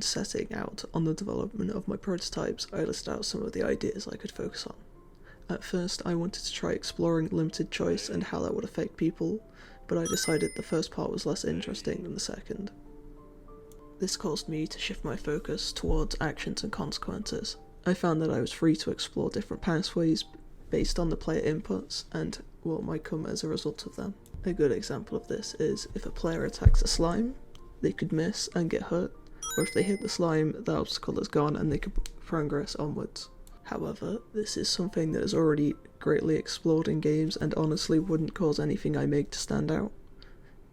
When setting out on the development of my prototypes, I listed out some of the ideas I could focus on. At first, I wanted to try exploring limited choice and how that would affect people, but I decided the first part was less interesting than the second. This caused me to shift my focus towards actions and consequences. I found that I was free to explore different pathways based on the player inputs and what might come as a result of them. A good example of this is if a player attacks a slime, they could miss and get hurt, or if they hit the slime, the obstacle is gone and they could progress onwards. However, this is something that is already greatly explored in games and honestly wouldn't cause anything I make to stand out.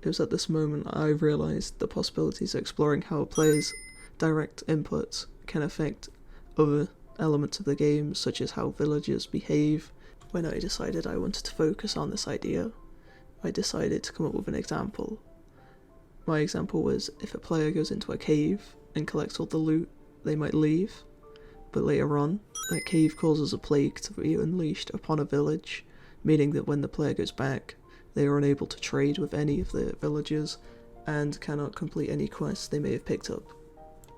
It was at this moment I realised the possibilities of exploring how a player's direct inputs can affect other elements of the game, such as how villagers behave. When I decided I wanted to focus on this idea, I decided to come up with an example. My example was if a player goes into a cave and collects all the loot, they might leave, but later on, that cave causes a plague to be unleashed upon a village, meaning that when the player goes back, they are unable to trade with any of the villagers and cannot complete any quests they may have picked up.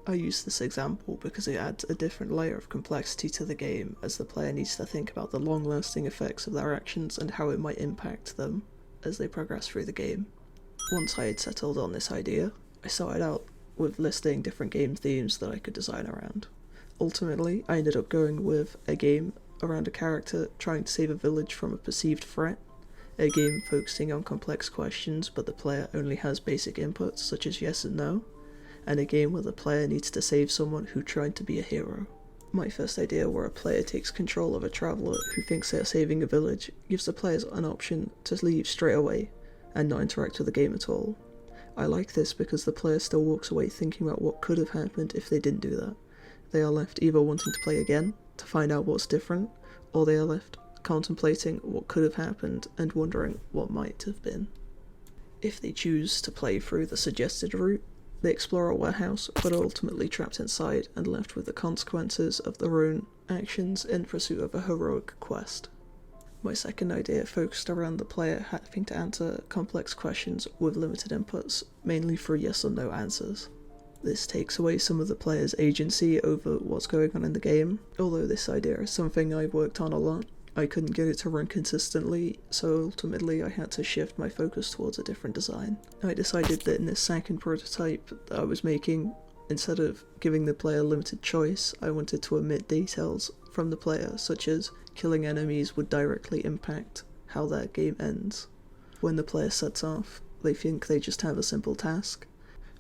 I use this example because it adds a different layer of complexity to the game, as the player needs to think about the long-lasting effects of their actions and how it might impact them as they progress through the game. Once I had settled on this idea, I started out with listing different game themes that I could design around. Ultimately, I ended up going with a game around a character trying to save a village from a perceived threat, a game focusing on complex questions but the player only has basic inputs such as yes and no, and a game where the player needs to save someone who tried to be a hero. My first idea, where a player takes control of a traveller who thinks they are saving a village, gives the players an option to leave straight away and not interact with the game at all. I like this because the player still walks away thinking about what could have happened if they didn't do that. They are left either wanting to play again to find out what's different, or they are left contemplating what could have happened and wondering what might have been. If they choose to play through the suggested route, they explore a warehouse but are ultimately trapped inside and left with the consequences of their own actions in pursuit of a heroic quest. My second idea focused around the player having to answer complex questions with limited inputs, mainly through yes or no answers. This takes away some of the player's agency over what's going on in the game. Although this idea is something I've worked on a lot, I couldn't get it to run consistently, so ultimately I had to shift my focus towards a different design. I decided that in this second prototype that I was making, instead of giving the player limited choice, I wanted to omit details from the player, such as killing enemies would directly impact how their game ends. When the player sets off, they think they just have a simple task,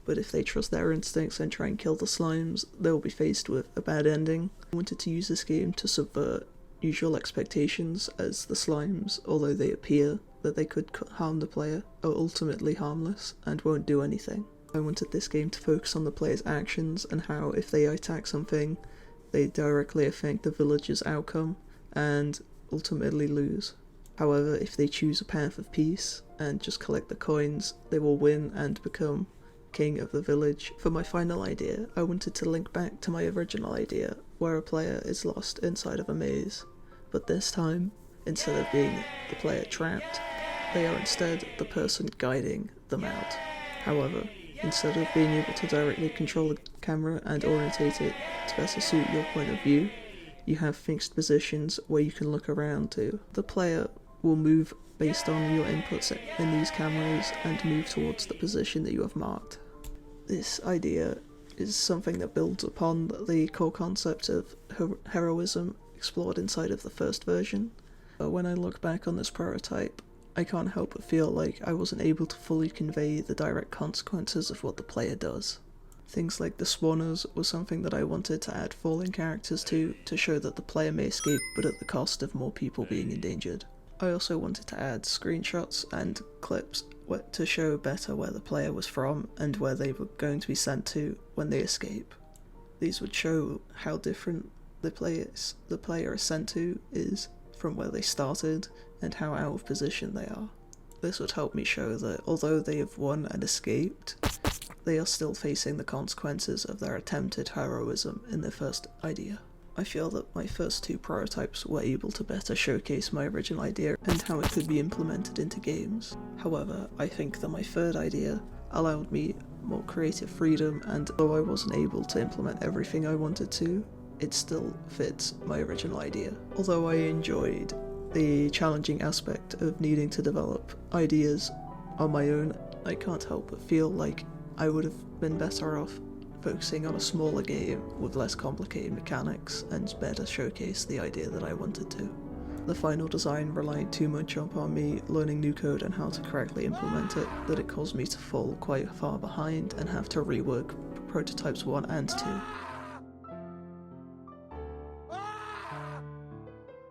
but if they trust their instincts and try and kill the slimes, they'll be faced with a bad ending. I wanted to use this game to subvert usual expectations, as the slimes, although they appear that they could harm the player, are ultimately harmless and won't do anything. I wanted this game to focus on the player's actions and how if they attack something, they directly affect the village's outcome and ultimately lose. However, if they choose a path of peace and just collect the coins, they will win and become king of the village. For my final idea, I wanted to link back to my original idea, where a player is lost inside of a maze, but this time, instead of being the player trapped, they are instead the person guiding them out. However, instead of being able to directly control the camera and orientate it to better suit your point of view, you have fixed positions where you can look around to. The player will move based on your inputs in these cameras and move towards the position that you have marked. This idea is something that builds upon the core concept of heroism explored inside of the first version. But when I look back on this prototype, I can't help but feel like I wasn't able to fully convey the direct consequences of what the player does. Things like the spawners was something that I wanted to add fallen characters to show that the player may escape but at the cost of more people being endangered. I also wanted to add screenshots and clips to show better where the player was from and where they were going to be sent to when they escape. These would show how different the player is sent to is from where they started and how out of position they are. This would help me show that although they have won and escaped, they are still facing the consequences of their attempted heroism in their first idea. I feel that my first two prototypes were able to better showcase my original idea and how it could be implemented into games. However, I think that my third idea allowed me more creative freedom, and though I wasn't able to implement everything I wanted to, it still fits my original idea. Although I enjoyed the challenging aspect of needing to develop ideas on my own, I can't help but feel like I would have been better off focusing on a smaller game with less complicated mechanics and better showcase the idea that I wanted to. The final design relied too much upon me learning new code and how to correctly implement it that it caused me to fall quite far behind and have to rework prototypes 1 and 2.